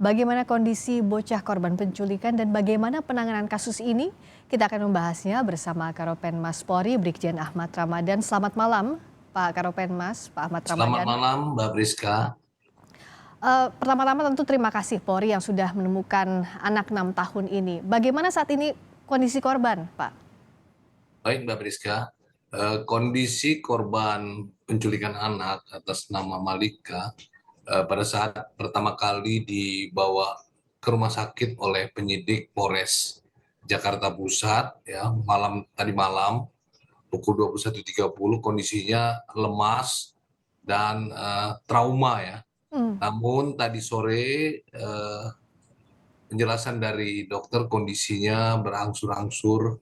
Bagaimana kondisi bocah korban penculikan dan bagaimana penanganan kasus ini? Kita akan membahasnya bersama Karopenmas Polri, Brigjen Ahmad Ramadan. Selamat malam, Pak Karopenmas, Pak Ahmad Selamat Ramadan. malam, Mbak Priska. Pertama-tama tentu terima kasih Polri yang sudah menemukan anak 6 tahun ini. Bagaimana saat ini kondisi korban, Pak? Baik, Mbak Priska. Kondisi korban penculikan anak atas nama Malika pada saat pertama kali dibawa ke rumah sakit oleh penyidik Polres Jakarta Pusat, ya tadi malam pukul 21.30 kondisinya lemas dan trauma ya. Hmm, Namun tadi sore penjelasan dari dokter kondisinya berangsur-angsur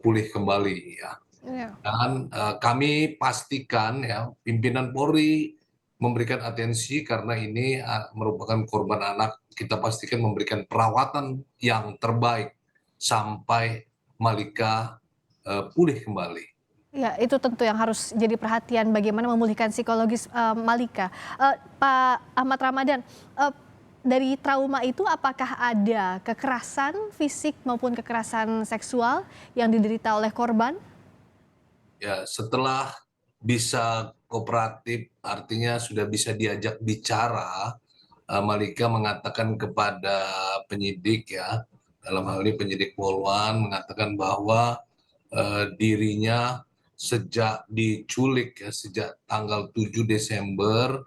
pulih kembali ya. ya. Dan kami pastikan ya pimpinan Polri memberikan atensi karena ini merupakan korban anak, kita pastikan memberikan perawatan yang terbaik sampai Malika pulih kembali. Ya, itu tentu yang harus jadi perhatian bagaimana memulihkan psikologis Malika. Pak Ahmad Ramadan, dari trauma itu apakah ada kekerasan fisik maupun kekerasan seksual yang diderita oleh korban? Ya, setelah bisa kooperatif, artinya sudah bisa diajak bicara, Malika mengatakan kepada penyidik ya, dalam hal ini penyidik Polwan mengatakan bahwa dirinya sejak diculik ya, sejak tanggal 7 Desember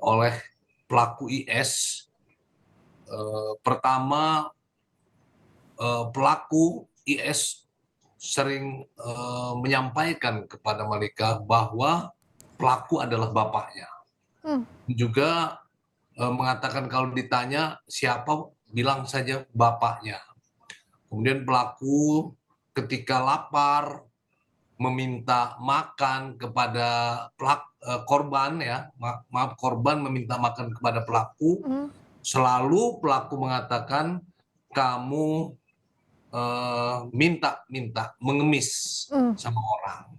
oleh pelaku IS. Pertama, pelaku IS sering menyampaikan kepada Malika bahwa pelaku adalah bapaknya. Hmm, Juga mengatakan kalau ditanya siapa, bilang saja bapaknya. Kemudian pelaku ketika lapar meminta makan kepada korban ya, maaf korban meminta makan kepada pelaku, hmm, selalu pelaku mengatakan kamu minta mengemis hmm. sama orang,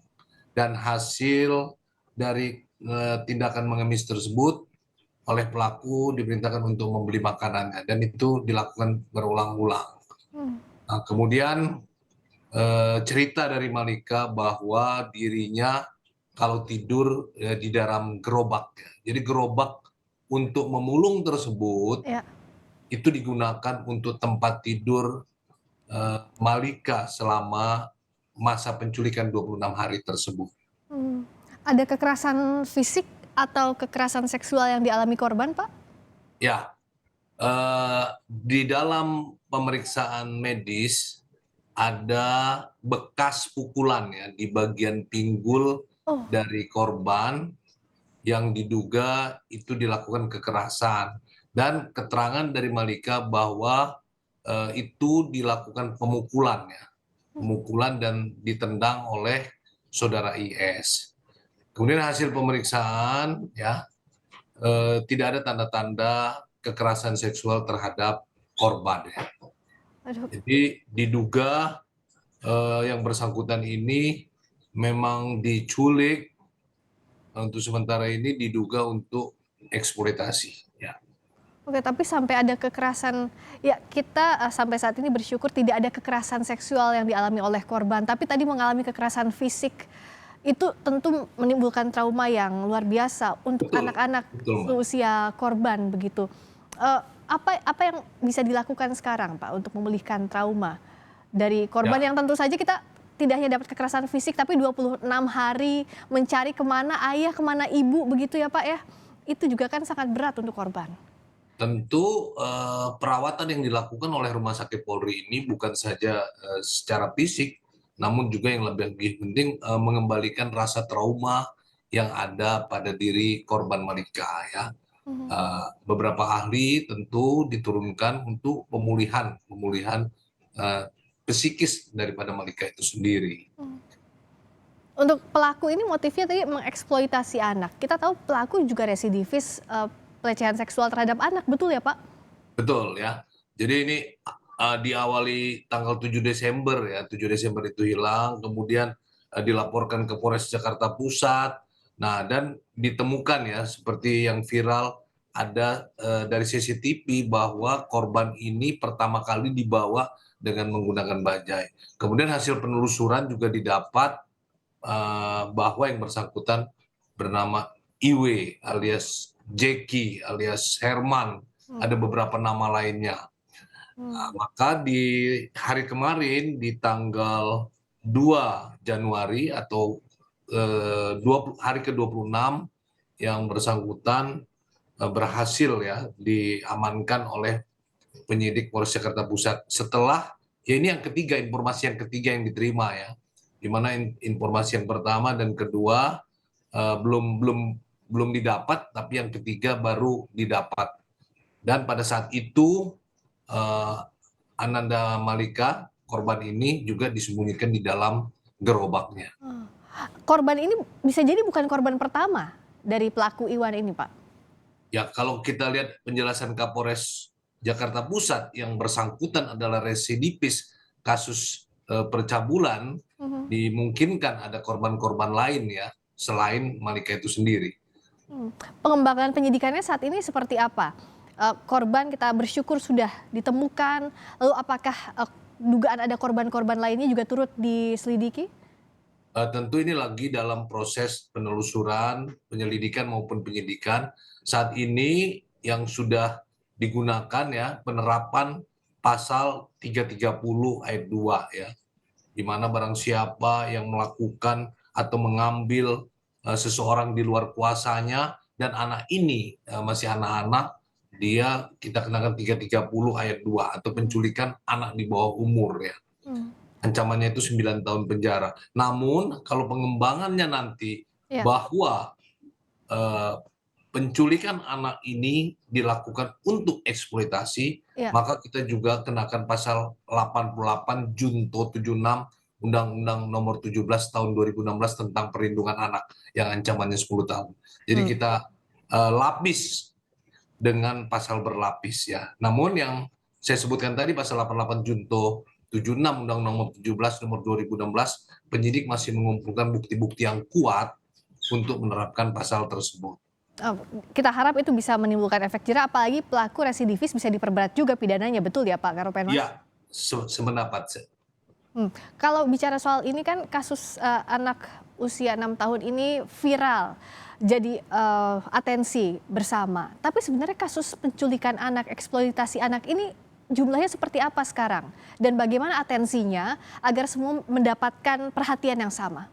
dan hasil dari tindakan mengemis tersebut oleh pelaku diperintahkan untuk membeli makanannya dan itu dilakukan berulang-ulang. Hmm. Nah, kemudian cerita dari Malika bahwa dirinya kalau tidur di dalam gerobak, jadi gerobak untuk memulung tersebut Ya. itu digunakan untuk tempat tidur Malika selama masa penculikan 26 hari tersebut. Hmm. Ada kekerasan fisik atau kekerasan seksual yang dialami korban, Pak? Ya, di dalam pemeriksaan medis ada bekas pukulan ya di bagian pinggul Oh, dari korban yang diduga itu dilakukan kekerasan, dan keterangan dari Malika bahwa itu dilakukan pemukulan ya, pemukulan dan ditendang oleh saudara IS. Kemudian hasil pemeriksaan ya tidak ada tanda-tanda kekerasan seksual terhadap korban ya. aduh. Jadi diduga yang bersangkutan ini memang diculik, untuk sementara ini diduga untuk eksploitasi ya. Oke, tapi sampai ada kekerasan, ya kita sampai saat ini bersyukur tidak ada kekerasan seksual yang dialami oleh korban, tapi tadi mengalami kekerasan fisik. Itu tentu menimbulkan trauma yang luar biasa untuk Betul, anak-anak betul Mbak. seusia korban begitu. Apa yang bisa dilakukan sekarang, Pak, untuk memulihkan trauma dari korban Ya, yang tentu saja kita tidak hanya dapat kekerasan fisik, tapi 26 hari mencari kemana ayah, kemana ibu begitu ya, Pak ya. Itu juga kan sangat berat untuk korban. tentu perawatan yang dilakukan oleh Rumah Sakit Polri ini bukan saja secara fisik, namun juga yang lebih penting mengembalikan rasa trauma yang ada pada diri korban Malika ya. Mhm. Beberapa ahli tentu diturunkan untuk pemulihan psikis daripada Malika itu sendiri. Untuk pelaku ini motifnya tadi mengeksploitasi anak. Kita tahu pelaku juga residivis pelecehan seksual terhadap anak, betul ya, Pak? Betul ya. Jadi ini diawali tanggal 7 Desember ya, 7 Desember itu hilang, kemudian dilaporkan ke Polres Jakarta Pusat. Nah, dan ditemukan ya seperti yang viral ada dari CCTV bahwa korban ini pertama kali dibawa dengan menggunakan bajai. Kemudian hasil penelusuran juga didapat bahwa yang bersangkutan bernama Iwe alias Jeki alias Herman, Hmm. ada beberapa nama lainnya. Maka di hari kemarin di tanggal 2 Januari atau hari ke-26 yang bersangkutan berhasil ya diamankan oleh penyidik Polres Jakarta Pusat. Setelah ya ini yang ketiga, informasi yang ketiga yang diterima ya, di mana informasi yang pertama dan kedua belum belum belum didapat, tapi yang ketiga baru didapat. Dan pada saat itu Ananda Malika korban ini juga disembunyikan di dalam gerobaknya. Korban ini bisa jadi bukan korban pertama dari pelaku Iwan ini, Pak. Ya, kalau kita lihat penjelasan Kapolres Jakarta Pusat yang bersangkutan adalah residivis kasus percabulan, dimungkinkan ada korban-korban lain ya, selain Malika itu sendiri. Pengembangan penyidikannya saat ini seperti apa? Korban kita bersyukur sudah ditemukan, lalu apakah dugaan ada korban-korban lainnya juga turut diselidiki? Tentu ini lagi dalam proses penelusuran, penyelidikan maupun penyidikan. Saat ini yang sudah digunakan ya penerapan pasal 330 ayat 2 ya, di mana barang siapa yang melakukan atau mengambil seseorang di luar kuasanya dan anak ini masih anak-anak, dia kita kenakan 330 ayat 2 atau penculikan anak di bawah umur ya. Ancamannya itu 9 tahun penjara. Namun kalau pengembangannya nanti bahwa penculikan anak ini dilakukan untuk eksploitasi, maka kita juga kenakan pasal 88 Junto 76 Undang-Undang Nomor 17 Tahun 2016 tentang perlindungan anak yang ancamannya 10 tahun. Jadi kita lapis dengan pasal berlapis ya. Namun yang saya sebutkan tadi pasal 88 Junto 76 Undang-Undang Nomor 17 Nomor 2016, penyidik masih mengumpulkan bukti-bukti yang kuat untuk menerapkan pasal tersebut. Kita harap itu bisa menimbulkan efek jerah, apalagi pelaku residivis bisa diperberat juga pidananya, betul ya Pak Karopenmas? Iya, sependapat. Kalau bicara soal ini kan kasus anak usia 6 tahun ini viral, jadi atensi bersama. Tapi sebenarnya kasus penculikan anak, eksploitasi anak ini jumlahnya seperti apa sekarang? Dan bagaimana atensinya agar semua mendapatkan perhatian yang sama?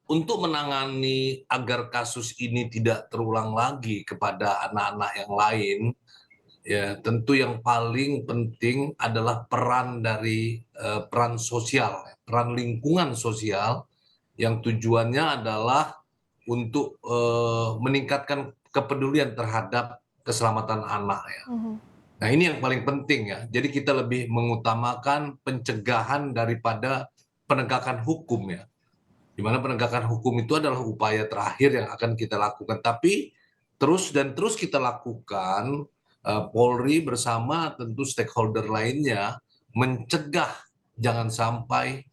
Untuk menangani agar kasus ini tidak terulang lagi kepada anak-anak yang lain, ya tentu yang paling penting adalah peran dari peran sosial, peran lingkungan sosial yang tujuannya adalah untuk meningkatkan kepedulian terhadap keselamatan anak ya. Nah ini yang paling penting ya. Jadi kita lebih mengutamakan pencegahan daripada penegakan hukum ya. Di mana penegakan hukum itu adalah upaya terakhir yang akan kita lakukan. Tapi terus kita lakukan, Polri bersama tentu stakeholder lainnya mencegah jangan sampai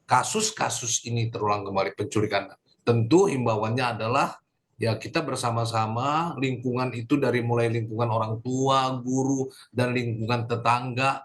kasus-kasus ini terulang kembali, penculikan. Tentu himbauannya adalah ya kita bersama-sama, lingkungan itu dari mulai lingkungan orang tua, guru, dan lingkungan tetangga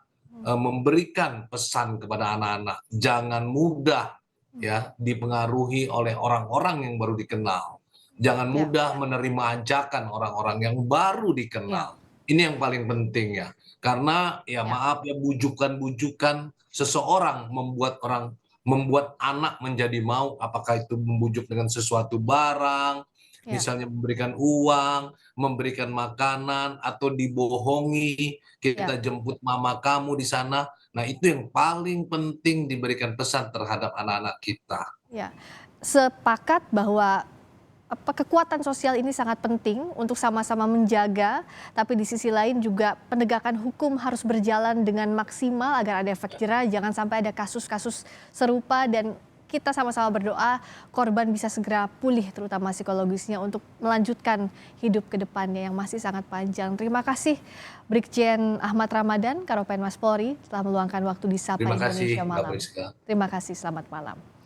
memberikan pesan kepada anak-anak, jangan mudah ya dipengaruhi oleh orang-orang yang baru dikenal. Jangan mudah menerima ajakan orang-orang yang baru dikenal. Ini yang paling penting ya. Karena ya maaf ya, bujukan-bujukan seseorang membuat anak menjadi mau, apakah itu membujuk dengan sesuatu barang, misalnya memberikan uang, memberikan makanan, atau dibohongi, kita jemput mama kamu di sana. Nah itu yang paling penting diberikan pesan terhadap anak-anak kita. Ya, sepakat bahwa kekuatan sosial ini sangat penting untuk sama-sama menjaga, tapi di sisi lain juga penegakan hukum harus berjalan dengan maksimal agar ada efek jerah, jangan sampai ada kasus-kasus serupa, dan kita sama-sama berdoa korban bisa segera pulih terutama psikologisnya untuk melanjutkan hidup ke depannya yang masih sangat panjang. Terima kasih Brigjen Ahmad Ramadan, Karopenmas Polri telah meluangkan waktu di Sapa Indonesia Malam. Terima kasih, Terima kasih, selamat malam.